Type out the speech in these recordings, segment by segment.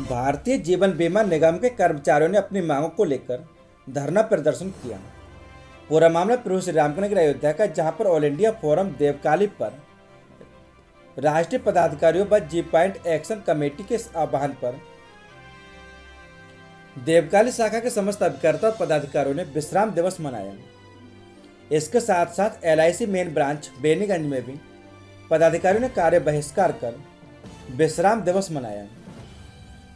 भारतीय जीवन बीमा निगम के कर्मचारियों ने अपनी मांगों को लेकर धरना प्रदर्शन किया। पूरा मामला प्रभु श्री रामनगर अयोध्या का, जहां पर ऑल इंडिया फोरम देवकाली पर राष्ट्रीय पदाधिकारियों व जी पॉइंट एक्शन कमेटी के आह्वान पर देवकाली शाखा के समस्त अभिकर्ता और पदाधिकारियों ने विश्राम दिवस मनाया। इसके साथ साथ LIC मेन ब्रांच बेनीगंज में भी पदाधिकारियों ने कार्य बहिष्कार कर विश्राम दिवस मनाया।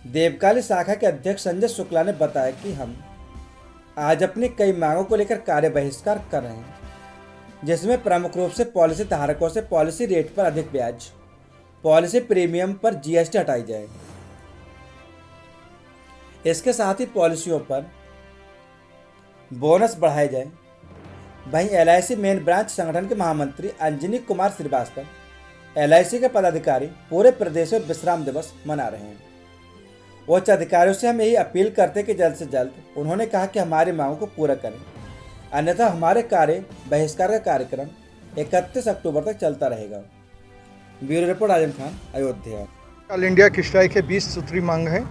देवकाली शाखा के अध्यक्ष संजय शुक्ला ने बताया कि हम आज अपनी कई मांगों को लेकर कार्य बहिष्कार कर रहे हैं, जिसमें प्रमुख रूप से पॉलिसी धारकों से पॉलिसी रेट पर अधिक ब्याज, पॉलिसी प्रीमियम पर GST हटाई जाए। इसके साथ ही पॉलिसियों पर बोनस बढ़ाए जाए। वहीं LIC मेन ब्रांच संगठन के महामंत्री अंजनी कुमार श्रीवास्तव, LIC के पदाधिकारी पूरे प्रदेश में विश्राम दिवस मना रहे हैं। उच्च अधिकारियों से हम यही अपील करते हैं कि जल्द से जल्द उन्होंने कहा कि हमारी मांगों को पूरा करें, अन्यथा हमारे कार्य बहिष्कार का कार्यक्रम 31 अक्टूबर तक चलता रहेगा। Bureau report Azam Khan, Ayodhya. All India की स्ट्राइक है 20 सूत्री मांग है,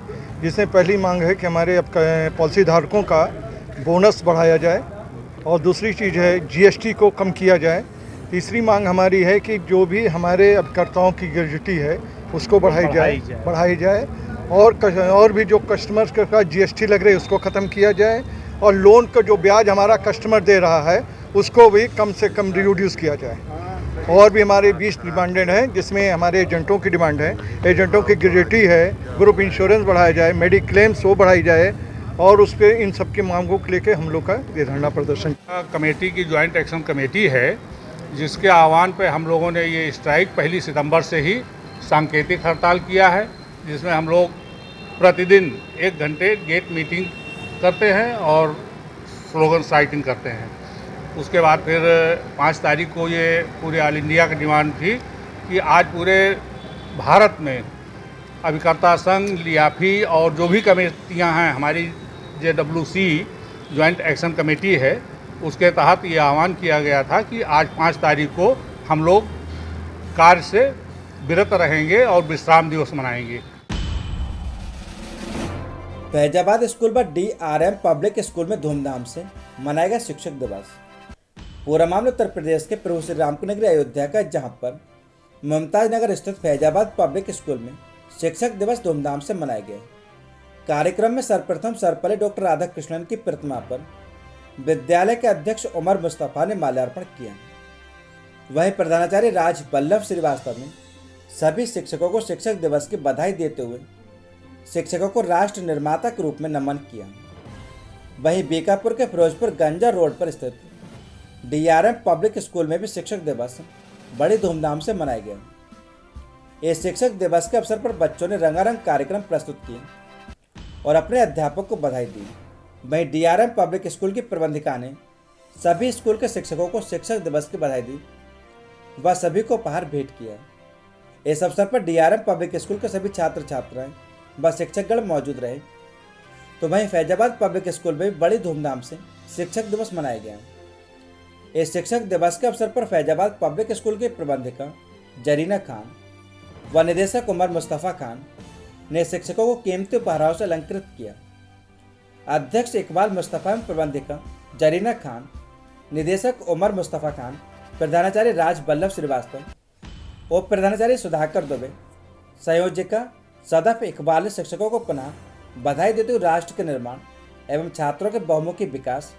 जिसमें पहली मांग है कि हमारे अब पॉलिसी धारकों का बोनस बढ़ाया जाए और दूसरी चीज़ है GST को कम किया जाए। तीसरी मांग हमारी है कि जो भी हमारे अभिकर्ताओं की ग्रेजुटी है उसको बढ़ाई जाए और भी जो कस्टमर्स का GST लग रही है उसको ख़त्म किया जाए और लोन का जो ब्याज हमारा कस्टमर दे रहा है उसको भी कम से कम रिड्यूस किया जाए। और भी हमारे 20 डिमांडेड हैं, जिसमें हमारे एजेंटों की डिमांड है, एजेंटों की ग्रेजुटी है, ग्रुप इंश्योरेंस बढ़ाया जाए, मेडिक्लेम्स वो बढ़ाई जाए और उस पर इन सब की मांगों को लेकर हम लोग का ये धरना प्रदर्शन। कमेटी की ज्वाइंट एक्शन कमेटी है, जिसके आह्वान पे हम लोगों ने ये स्ट्राइक 1 सितंबर से ही सांकेतिक हड़ताल किया है, जिसमें हम लोग प्रतिदिन 1 घंटे गेट मीटिंग करते हैं और स्लोगन राइटिंग करते हैं। उसके बाद फिर 5 तारीख को ये पूरे ऑल इंडिया की डिमांड थी कि आज पूरे भारत में अभिकर्ता संघ, लियाफी और जो भी कमेटियां हैं, हमारी JWC ज्वाइंट एक्शन कमेटी है, उसके तहत ये आह्वान किया गया था कि आज 5 तारीख को हम लोग कार्य से विरत रहेंगे और विश्राम दिवस मनाएंगे। फैजाबाद स्कूल व DRM पब्लिक स्कूल में धूमधाम से मनाएगा शिक्षक दिवस। पूरा मामला उत्तर प्रदेश के प्रभु श्री रामनगर अयोध्या का, जहां पर मुमताज नगर स्थित फैजाबाद पब्लिक स्कूल में शिक्षक दिवस धूमधाम से मनाए गए। कार्यक्रम में सर्वप्रथम सर्वपल्ली डॉक्टर राधाकृष्णन की प्रतिमा पर विद्यालय के अध्यक्ष उमर मुस्तफा ने माल्यार्पण किया। वहीं प्रधानाचार्य राज बल्लभ श्रीवास्तव ने सभी शिक्षकों को शिक्षक दिवस की बधाई देते हुए शिक्षकों को राष्ट्र निर्माता के रूप में नमन किया। वहीं बीकापुर के फिरोजपुर गंजा रोड पर स्थित DRM पब्लिक स्कूल में भी शिक्षक दिवस बड़ी धूमधाम से मनाया गया। इस शिक्षक दिवस के अवसर पर बच्चों ने रंगारंग कार्यक्रम प्रस्तुत किए और अपने अध्यापक को बधाई दी। वहीं DRM पब्लिक स्कूल की प्रबंधिका ने सभी स्कूल के शिक्षकों को शिक्षक दिवस की बधाई दी व सभी को उपहार भेंट किया। इस अवसर पर DRM पब्लिक स्कूल के सभी छात्र छात्राएं व शिक्षकगण मौजूद रहे। तो वहीं फैजाबाद पब्लिक स्कूल में भी बड़ी धूमधाम से शिक्षक दिवस मनाया गया। इस शिक्षक दिवस के अवसर पर फैजाबाद पब्लिक स्कूल की प्रबंधिका जरीना खान व निदेशक उमर मुस्तफ़ा खान ने शिक्षकों को कीमती उपहारों से अलंकृत किया। अध्यक्ष इकबाल मुस्तफ़ा एवं प्रबंधिका जरीना खान, निदेशक उमर मुस्तफ़ा खान, प्रधानाचार्य राज बल्लभ श्रीवास्तव, उप प्रधानाचार्य सुधाकर दुबे, संयोजिका सदफ इकबाल ने शिक्षकों को पुनः बधाई देते हुए राष्ट्र के निर्माण एवं छात्रों के बहुमुखी विकास,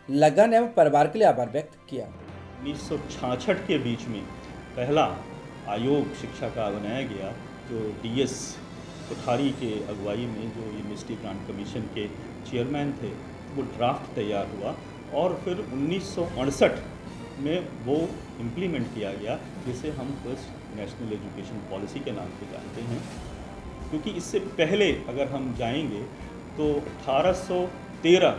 लगन एवं परिवार के लिए आभार व्यक्त किया। 1966 के बीच में पहला आयोग शिक्षा का बनाया गया, जो DS कोठारी के अगुवाई में जो यूनिवर्सिटी ग्रांट कमीशन के चेयरमैन थे, वो ड्राफ्ट तैयार हुआ और फिर 1968 में वो इम्प्लीमेंट किया गया, जिसे हम फर्स्ट नेशनल एजुकेशन पॉलिसी के नाम से जानते हैं। क्योंकि इससे पहले अगर हम जाएंगे तो 1813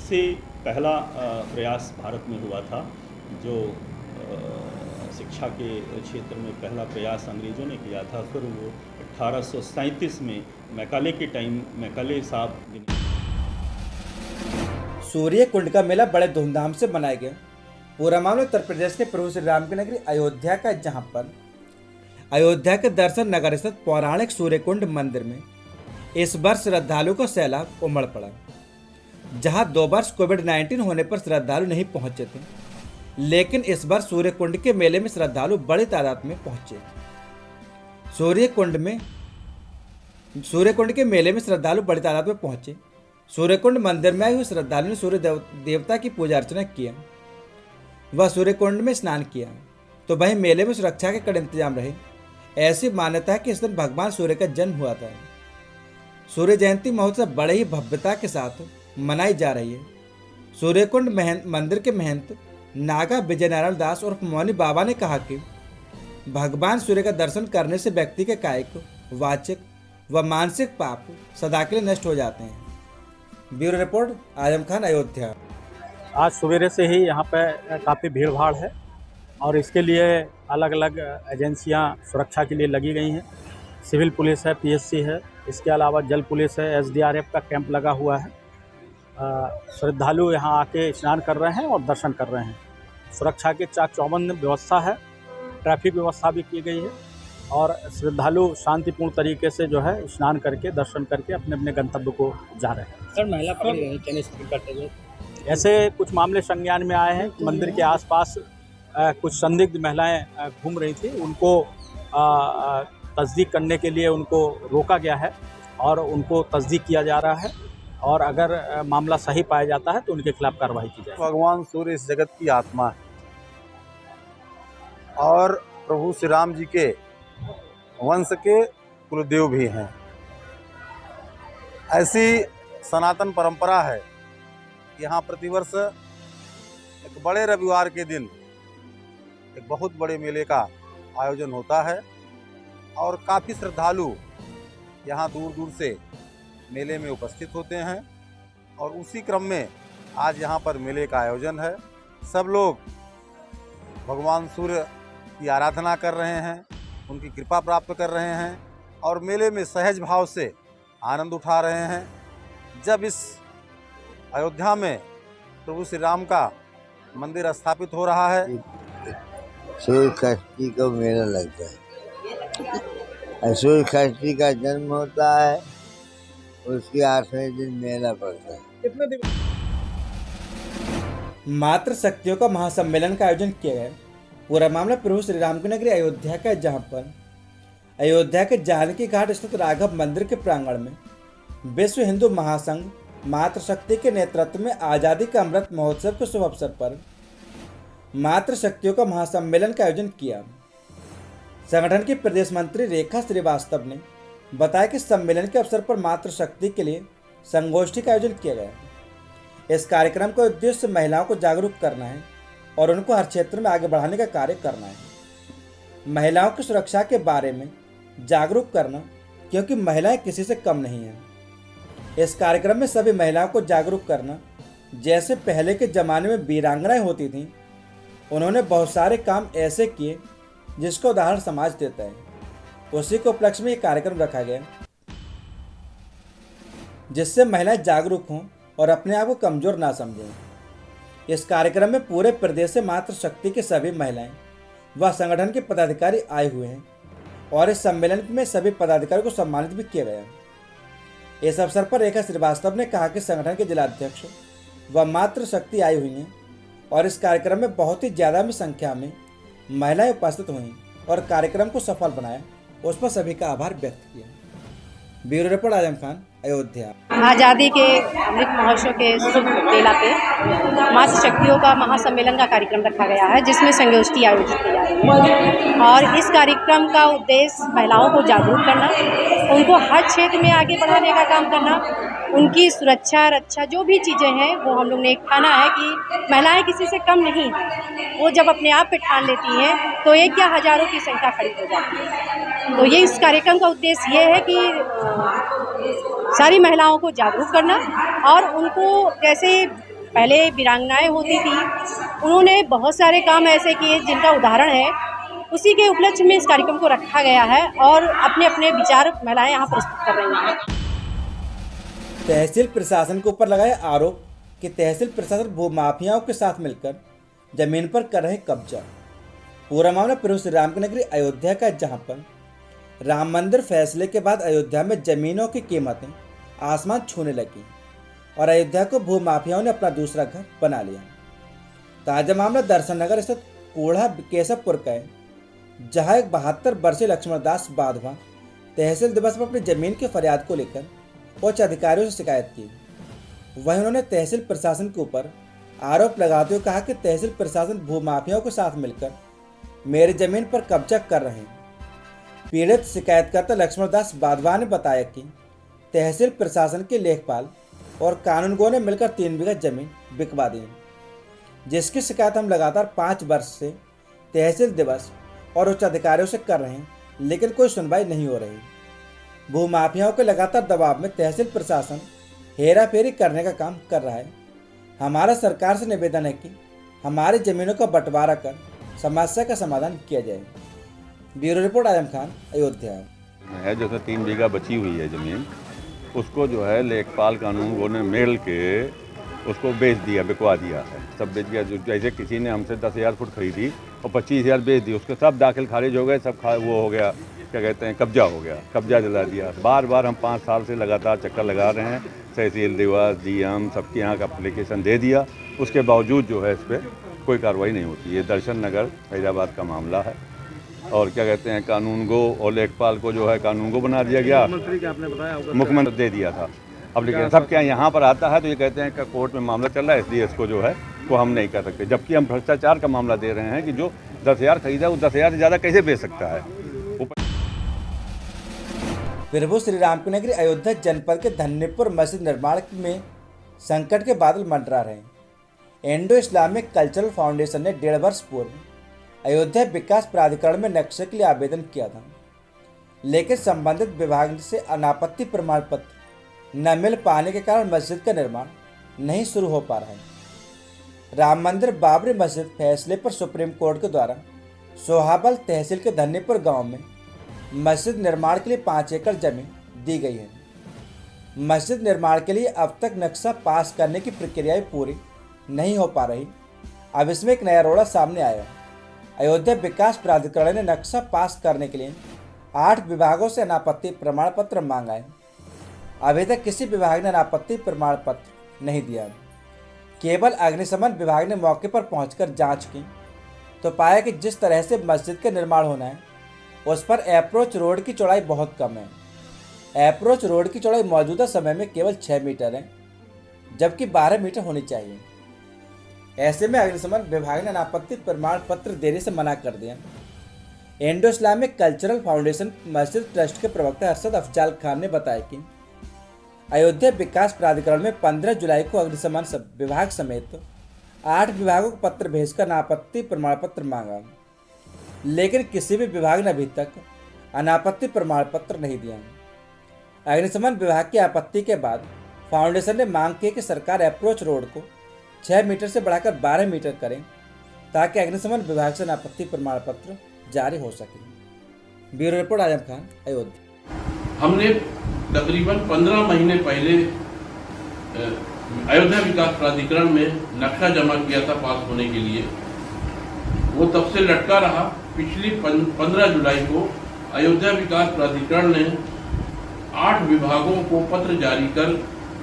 से पहला प्रयास भारत में हुआ था, जो शिक्षा के क्षेत्र में पहला प्रयास अंग्रेज़ों ने किया था। फिर वो 1837 में मैकाले के टाइम मैकाले साहब। सूर्य कुंड का मेला बड़े धूमधाम से मनाया गया। पूरा मामला उत्तर प्रदेश के प्रभु श्री राम की नगरी अयोध्या का, जहां पर अयोध्या के दर्शन नगर स्थित पौराणिक सूर्य कुंड मंदिर में इस वर्ष श्रद्धालुओं का सैलाब उमड़ पड़ा। जहां 2 वर्ष कोविड-19 होने पर श्रद्धालु नहीं पहुंचे थे, लेकिन इस बार सूर्यकुंड के मेले में श्रद्धालु बड़ी तादाद में पहुंचे। सूर्यकुंड के मेले में श्रद्धालु बड़ी तादाद में पहुंचे। सूर्यकुंड मंदिर में आए हुए श्रद्धालुओं ने सूर्य देवता की पूजा अर्चना किया व सूर्यकुंड में स्नान किया। तो वहीं मेले में सुरक्षा के कड़े इंतजाम रहे। ऐसी मान्यता है कि इस दिन भगवान सूर्य का जन्म हुआ था। सूर्य जयंती महोत्सव बड़े ही भव्यता के साथ मनाई जा रही है। सूर्यकुंड मंदिर के महंत नागा विजय नारायण दास और मौनी बाबा ने कहा कि भगवान सूर्य का दर्शन करने से व्यक्ति के कायिक, वाचिक व मानसिक पाप सदा के लिए नष्ट हो जाते हैं। Bureau report, Azam Khan, Ayodhya. आज सवेरे से ही यहाँ पे काफ़ी भीड़ भाड़ है और इसके लिए अलग अलग एजेंसियाँ सुरक्षा के लिए लगी गई हैं। सिविल पुलिस है, पीएससी है, इसके अलावा जल पुलिस है, एसडीआरएफ का कैंप लगा हुआ है। श्रद्धालु यहाँ आके स्नान कर रहे हैं और दर्शन कर रहे हैं। सुरक्षा के चाक चौबंद व्यवस्था है, ट्रैफिक व्यवस्था भी की गई है और श्रद्धालु शांतिपूर्ण तरीके से जो है स्नान करके दर्शन करके अपने अपने गंतव्य को जा रहे हैं। सर, महिला पकड़ी गई टेनिस करते हुए। ऐसे कुछ मामले संज्ञान में आए हैं। मंदिर के आसपास कुछ संदिग्ध महिलाएं घूम रही थी, उनको तस्दीक करने के लिए उनको रोका गया है और उनको तस्दीक किया जा रहा है और अगर मामला सही पाया जाता है तो उनके खिलाफ कार्रवाई की जाएगी। भगवान सूर्य इस जगत की आत्मा है और प्रभु श्री राम जी के वंश के कुलदेव भी हैं। ऐसी सनातन परंपरा है, यहाँ प्रतिवर्ष एक बड़े रविवार के दिन एक बहुत बड़े मेले का आयोजन होता है और काफ़ी श्रद्धालु यहाँ दूर दूर से मेले में उपस्थित होते हैं और उसी क्रम में आज यहाँ पर मेले का आयोजन है। सब लोग भगवान सूर्य की आराधना कर रहे हैं, उनकी कृपा प्राप्त कर रहे हैं और मेले में सहज भाव से आनंद उठा रहे हैं। जब इस अयोध्या में प्रभु श्री राम का मंदिर स्थापित हो रहा है, सूर्य षष्ठी को मेला लगता है। सूर्य षष्ठी का जन्म होता है, उसके 8वें दिन मेला पड़ता है। कितने दिन? मातृ शक्तियों का महासम्मेलन का आयोजन किया गया। पूरा मामला प्रभु श्री राम की नगरी अयोध्या का है, जहां पर अयोध्या के जानकी घाट स्थित राघव मंदिर के प्रांगण में विश्व हिंदू महासंघ मातृशक्ति के नेतृत्व में आज़ादी का अमृत महोत्सव के शुभ अवसर पर मातृशक्तियों का महासम्मेलन का आयोजन किया। संगठन की प्रदेश मंत्री रेखा श्रीवास्तव ने बताया कि सम्मेलन के अवसर पर मातृशक्ति के लिए संगोष्ठी का आयोजन किया गया। इस कार्यक्रम का उद्देश्य महिलाओं को जागरूक करना है और उनको हर क्षेत्र में आगे बढ़ाने का कार्य करना है। महिलाओं की सुरक्षा के बारे में जागरूक करना, क्योंकि महिलाएं किसी से कम नहीं हैं। इस कार्यक्रम में सभी महिलाओं को जागरूक करना, जैसे पहले के ज़माने में वीरांगनाएं होती थीं, उन्होंने बहुत सारे काम ऐसे किए जिसका उदाहरण समाज देता है। उसी के उपलक्ष्य में ये कार्यक्रम रखा गया, जिससे महिलाएं जागरूक हों और अपने आप को कमज़ोर ना समझें। इस कार्यक्रम में पूरे प्रदेश से मातृशक्ति की सभी महिलाएं व संगठन के पदाधिकारी आए हुए हैं और इस सम्मेलन में सभी पदाधिकारियों को सम्मानित भी किया गया। इस अवसर पर रेखा श्रीवास्तव ने कहा कि संगठन के जिलाध्यक्ष व मातृशक्ति आई हुई हैं और इस कार्यक्रम में बहुत ही ज़्यादा संख्या में महिलाएं उपस्थित हुई और कार्यक्रम को सफल बनाया। उस पर सभी का आभार व्यक्त किया। Bureau report, Azam Khan, Ayodhya. आज़ादी के अमृत महोत्सव के शुभ बेला पे मातृशक्तियों का महासम्मेलन का कार्यक्रम रखा गया है, जिसमें संगोष्ठी आयोजित की जा रही है और इस कार्यक्रम का उद्देश्य महिलाओं को जागरूक करना, उनको हर क्षेत्र में आगे बढ़ाने का काम करना, उनकी सुरक्षा रक्षा जो भी चीज़ें हैं वो हम लोग ने ठाना है कि महिलाएं किसी से कम नहीं हैं। वो जब अपने आप पे ठान लेती हैं तो एक या हज़ारों की संख्या खड़ी हो जाती है। तो ये इस कार्यक्रम का उद्देश्य ये है कि सारी महिलाओं को जागरूक करना और उनको, जैसे पहले वीरांगनाएं होती थी, उन्होंने बहुत सारे काम ऐसे किए जिनका उदाहरण है। उसी के उपलक्ष्य में इस कार्यक्रम को रखा गया है और अपने अपने विचार महिलाएं यहाँ प्रस्तुत कर रही हैं। तहसील प्रशासन के ऊपर लगाया आरोप कि तहसील प्रशासन भूमाफियाओं के साथ मिलकर जमीन पर कर रहे कब्जा। पूरा मामला प्रभु श्री राम की नगरी अयोध्या का, जहां पर राम मंदिर फैसले के बाद अयोध्या में जमीनों की कीमतें आसमान छूने लगी और अयोध्या को भूमाफियाओं ने अपना दूसरा घर बना लिया। ताजा मामला दर्शन नगर स्थित कोढ़ा केशवपुर का है, जहां एक 72 वर्षीय लक्ष्मण दास बाधवा तहसील दिवस पर अपनी जमीन की फरियाद को लेकर उच्च अधिकारियों से शिकायत की। वहीं उन्होंने तहसील प्रशासन के ऊपर आरोप लगाते हुए कहा कि तहसील प्रशासन भूमाफियाओं के साथ मिलकर मेरी जमीन पर कब्जा कर रहे हैं। पीड़ित शिकायतकर्ता लक्ष्मण दास बाधवा ने बताया कि तहसील प्रशासन के लेखपाल और कानूनगो ने मिलकर 3 बीघा जमीन बिकवा दी, जिसकी शिकायत हम लगातार 5 वर्ष से तहसील दिवस और उच्च अधिकारियों से कर रहे हैं, लेकिन कोई सुनवाई नहीं हो रही। भूमाफियाओं के लगातार दबाव में तहसील प्रशासन हेरा फेरी करने का काम कर रहा है। हमारा सरकार से निवेदन है कि हमारी जमीनों का बंटवारा कर समस्या का समाधान किया जाए। Bureau report Azam Khan, Ayodhya. है जो 3 बीघा बची हुई है ज़मीन, उसको जो है लेखपाल कानूनगो ने मेल के उसको बेच दिया, बिकवा दिया है, सब बेच गया। जैसे किसी ने हमसे 10,000 फुट खरीदी और 25,000 बेच दी, उसके सब दाखिल खारिज हो गए, सब वो हो गया, क्या कहते हैं, कब्जा हो गया, कब्जा दिला दिया। बार बार हम 5 साल से लगातार चक्कर लगा रहे हैं, तहसील दिवस डीएम सबके यहाँ का एप्लीकेशन दे दिया, उसके बावजूद जो है इस पर कोई कार्रवाई नहीं होती। ये दर्शन नगर फैजाबाद का मामला है और क्या कहते हैं, कानूनगो और लेखपाल को जो है कानूनगो बना दिया गया, मुख्यमंत्री दे दिया था। अब लेकिन सब क्या यहाँ पर आता है तो ये कहते हैं कि कोर्ट में मामला चल रहा है, इसलिए इसको जो है वो हम नहीं कर सकते, जबकि हम भ्रष्टाचार का मामला दे रहे हैं कि जो 10,000 खरीदा वो 10,000 से ज़्यादा कैसे बेच सकता है। प्रभु श्री राम की नगरी अयोध्या जनपद के धन्यपुर मस्जिद निर्माण में संकट के बादल मंडरा रहे हैं। इंडो इस्लामिक कल्चरल फाउंडेशन ने 1.5 वर्ष पूर्व अयोध्या विकास प्राधिकरण में नक्शे के लिए आवेदन किया था, लेकिन संबंधित विभाग से अनापत्ति प्रमाण पत्र न मिल पाने के कारण मस्जिद का निर्माण नहीं शुरू हो पा रहा है। राम मंदिर बाबरी मस्जिद फैसले पर सुप्रीम कोर्ट के द्वारा सोहाबल तहसील के धन्यपुर गांव में मस्जिद निर्माण के लिए 5 एकड़ जमीन दी गई है। मस्जिद निर्माण के लिए अब तक नक्शा पास करने की प्रक्रियाएं पूरी नहीं हो पा रही। अब इसमें एक नया रोड़ा सामने आया। अयोध्या विकास प्राधिकरण ने नक्शा पास करने के लिए 8 विभागों से अनापत्ति प्रमाण पत्र मांगा है। अभी तक किसी विभाग ने अनापत्ति प्रमाण पत्र नहीं दिया। केवल अग्निशमन विभाग ने मौके पर पहुंचकर जांच की तो पाया कि जिस तरह से मस्जिद का निर्माण होना है उस पर अप्रोच रोड की चौड़ाई बहुत कम है। अप्रोच रोड की चौड़ाई मौजूदा समय में केवल 6 मीटर है, जबकि 12 मीटर होनी चाहिए। ऐसे में अग्निशमन विभाग ने अनापत्ति प्रमाण पत्र देने से मना कर दिया। इंडो इस्लामिक कल्चरल फाउंडेशन मस्जिद ट्रस्ट के प्रवक्ता अरशद अफजाल खान ने बताया कि अयोध्या विकास प्राधिकरण में 15 जुलाई को अग्निशमन विभाग समेत 8 विभागों को पत्र भेजकर अनापत्ति प्रमाण पत्र मांगा, लेकिन किसी भी विभाग ने अभी तक अनापत्ति प्रमाण पत्र नहीं दिया। अग्निशमन विभाग की आपत्ति के बाद फाउंडेशन ने मांग की कि सरकार अप्रोच रोड को 6 मीटर से बढ़ाकर 12 मीटर करें ताकि अग्निशमन विभाग से अनापत्ति प्रमाण पत्र जारी हो सके। Bureau report Azam Khan, Ayodhya. हमने तकरीबन 15 महीने पहले अयोध्या विकास प्राधिकरण में नक्शा जमा किया था पास होने के लिए। वो तब से लटका रहा। पिछली 15 जुलाई को अयोध्या विकास प्राधिकरण ने 8 विभागों को पत्र जारी कर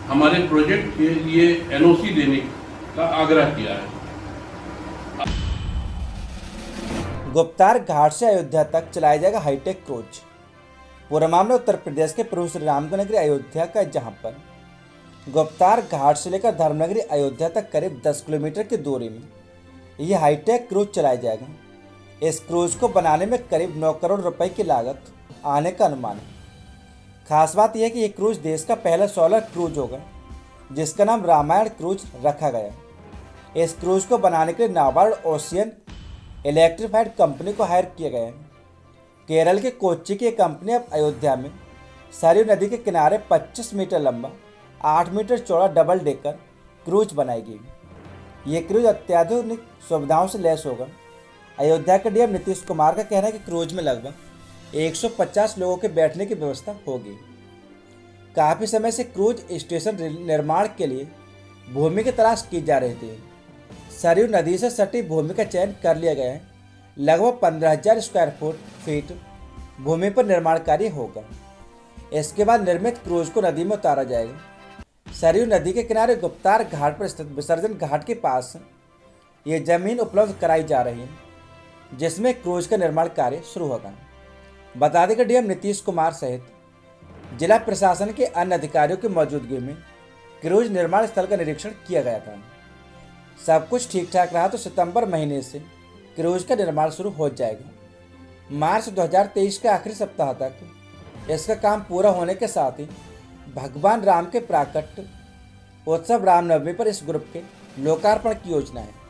हमारे प्रोजेक्ट के लिए एनओसी देने का आग्रह किया है। गुप्तार घाट से अयोध्या तक चलाया जाएगा हाईटेक क्रूज। पूरा मामला उत्तर प्रदेश के प्रभु श्री राम की नगरी अयोध्या का, जहां पर गुप्तार घाट से लेकर धर्मनगरी अयोध्या तक करीब 10 किलोमीटर की दूरी में यह हाईटेक क्रूज चलाया जाएगा। इस क्रूज को बनाने में करीब 9 करोड़ रुपए की लागत आने का अनुमान है। खास बात यह है कि यह क्रूज देश का पहला सोलर क्रूज होगा जिसका नाम रामायण क्रूज रखा गया। इस क्रूज को बनाने के लिए नाबार्ड ओशियन इलेक्ट्रीफाइड कंपनी को हायर किया गया है। केरल के कोच्चि की कंपनी अब अयोध्या में सरयू नदी के किनारे 25 मीटर लंबा 8 मीटर चौड़ा डबल डेकर क्रूज बनाएगी। ये क्रूज अत्याधुनिक सुविधाओं से लैस होगा। अयोध्या के डीएम नीतीश कुमार का कहना है कि क्रूज में लगभग 150 लोगों के बैठने की व्यवस्था होगी। काफ़ी समय से क्रूज स्टेशन निर्माण के लिए भूमि की तलाश की जा रही थी। सरयू नदी से सटी भूमि का चयन कर लिया गया है। लगभग 15,000 स्क्वायर फीट भूमि पर निर्माण कार्य होगा। इसके बाद निर्मित क्रूज को नदी में उतारा जाएगा। सरयू नदी के किनारे गुप्तार घाट पर स्थित विसर्जन घाट के पास ये जमीन उपलब्ध कराई जा रही है, जिसमें क्रूज का निर्माण कार्य शुरू होगा। बता दें कि डीएम नीतीश कुमार सहित जिला प्रशासन के अन्य अधिकारियों की मौजूदगी में क्रूज निर्माण स्थल का निरीक्षण किया गया था। सब कुछ ठीक ठाक रहा तो सितंबर महीने से क्रूज का निर्माण शुरू हो जाएगा। मार्च 2023 के आखिरी सप्ताह तक इसका काम पूरा होने के साथ ही भगवान राम के प्राकट्य उत्सव रामनवमी पर इस ग्रुप के लोकार्पण की योजना है।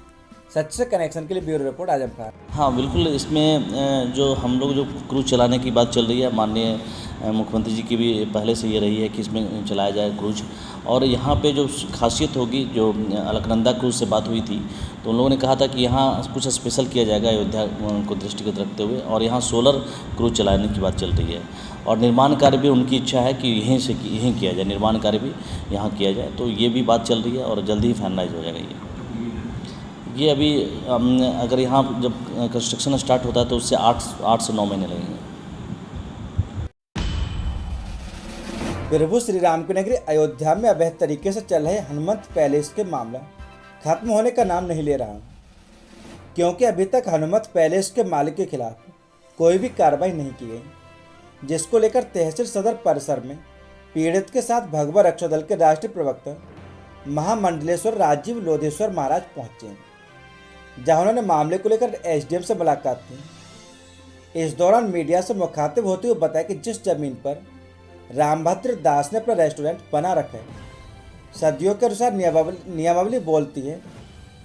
सच से कनेक्शन के लिए ब्यूरो रिपोर्ट आजम खान। हाँ बिल्कुल, इसमें जो हम लोग जो क्रूज चलाने की बात चल रही है, माननीय मुख्यमंत्री जी की भी पहले से ये रही है कि इसमें चलाया जाए क्रूज। और यहाँ पे जो खासियत होगी, जो अलकनंदा क्रूज से बात हुई थी तो उन लोगों ने कहा था कि यहाँ कुछ स्पेशल किया जाएगा अयोध्या को दृष्टिगत रखते हुए, और यहाँ सोलर क्रूज चलाने की बात चल रही है। और निर्माण कार्य भी उनकी इच्छा है कि यहीं किया जाए, निर्माण कार्य भी यहाँ किया जाए। तो ये भी बात चल रही है और जल्दी ही फाइनलाइज हो जाएगा। ये अभी अगर यहाँ जब कंस्ट्रक्शन स्टार्ट होता है तो उससे 8 से 9 महीने लगेंगे। प्रभु श्री राम की नगरी अयोध्या में अवैध तरीके से चल रहे हनुमंत पैलेस के मामला खत्म होने का नाम नहीं ले रहा, क्योंकि अभी तक हनुमंत पैलेस के मालिक के खिलाफ कोई भी कार्रवाई नहीं की गई, जिसको लेकर तहसील सदर परिसर में पीड़ित के साथ भगवा रक्षा दल के राष्ट्रीय प्रवक्ता महामंडलेश्वर राजीव लोधेश्वर महाराज पहुंचे, जहां उन्होंने मामले को लेकर एसडीएम से मुलाकात की। इस दौरान मीडिया से मुखातिब होते हुए बताया कि जिस जमीन पर रामभद्र दास ने अपना रेस्टोरेंट बना रखा है, सदियों के अनुसार नियमावली बोलती है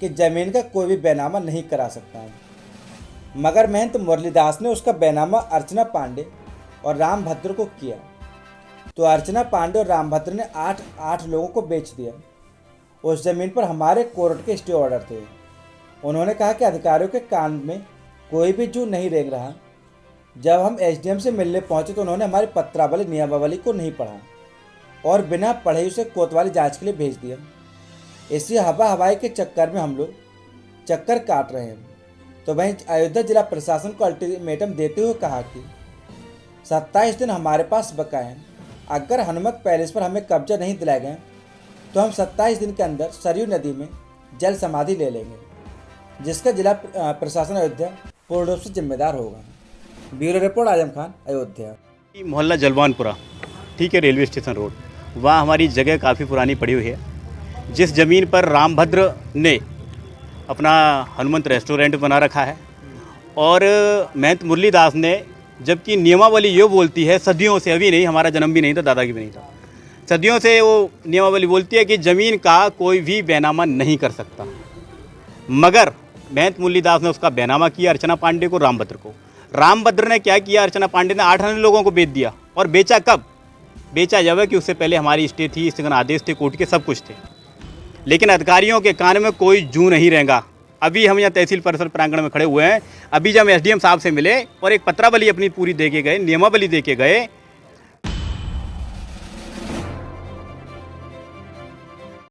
कि जमीन का कोई भी बैनामा नहीं करा सकता है, मगर महंत मुरलीदास ने उसका बैनामा अर्चना पांडे और रामभद्र को किया। तो अर्चना पांडे और रामभद्र ने 8 लोगों को बेच दिया। उस जमीन पर हमारे कोर्ट के स्टे ऑर्डर थे। उन्होंने कहा कि अधिकारियों के कान में कोई भी जू नहीं रेंग रहा। जब हम एसडीएम से मिलने पहुंचे तो उन्होंने हमारी पत्रावली नियमावली को नहीं पढ़ा और बिना पढ़े उसे कोतवाली जांच के लिए भेज दिया। इसी हवाई के चक्कर में हम लोग चक्कर काट रहे हैं। तो वहीं अयोध्या जिला प्रशासन को अल्टीमेटम देते हुए कहा कि 27 दिन हमारे पास बकाए हैं। अगर हनुमत पैलेस पर हमें कब्जा नहीं दिलाए गए तो हम 27 दिन के अंदर सरयू नदी में जल समाधि ले लेंगे, जिसका जिला प्रशासन अयोध्या पूर्ण रूप से जिम्मेदार होगा। Bureau report Azam Khan, Ayodhya. मोहल्ला जलवानपुरा, ठीक है, रेलवे स्टेशन रोड, वहाँ हमारी जगह काफ़ी पुरानी पड़ी हुई है। जिस ज़मीन पर रामभद्र ने अपना हनुमंत रेस्टोरेंट बना रखा है और महंत मुरलीदास ने, जबकि नियमावली ये बोलती है सदियों से, अभी नहीं, हमारा जन्म भी नहीं था, दादा की भी नहीं था, सदियों से वो नियमावली बोलती है कि ज़मीन का कोई भी बैनामा नहीं कर सकता। मगर महंत मुरलीदास ने उसका बैनामा किया अर्चना पांडे को, रामभद्र को। रामभद्र ने क्या किया, अर्चना पांडे ने 8 अन्य लोगों को बेच दिया। और बेचा कब? बेचा जब है कि उससे पहले हमारी स्टे थी, स्थगन आदेश थे, कोर्ट के सब कुछ थे, लेकिन अधिकारियों के कान में कोई जू नहीं रहेगा। अभी हम यहाँ तहसील परिसर प्रांगण में खड़े हुए हैं। अभी जब एसडीएम साहब से मिले और एक पत्रावली अपनी पूरी दे के गए, नियमावली दे के गए,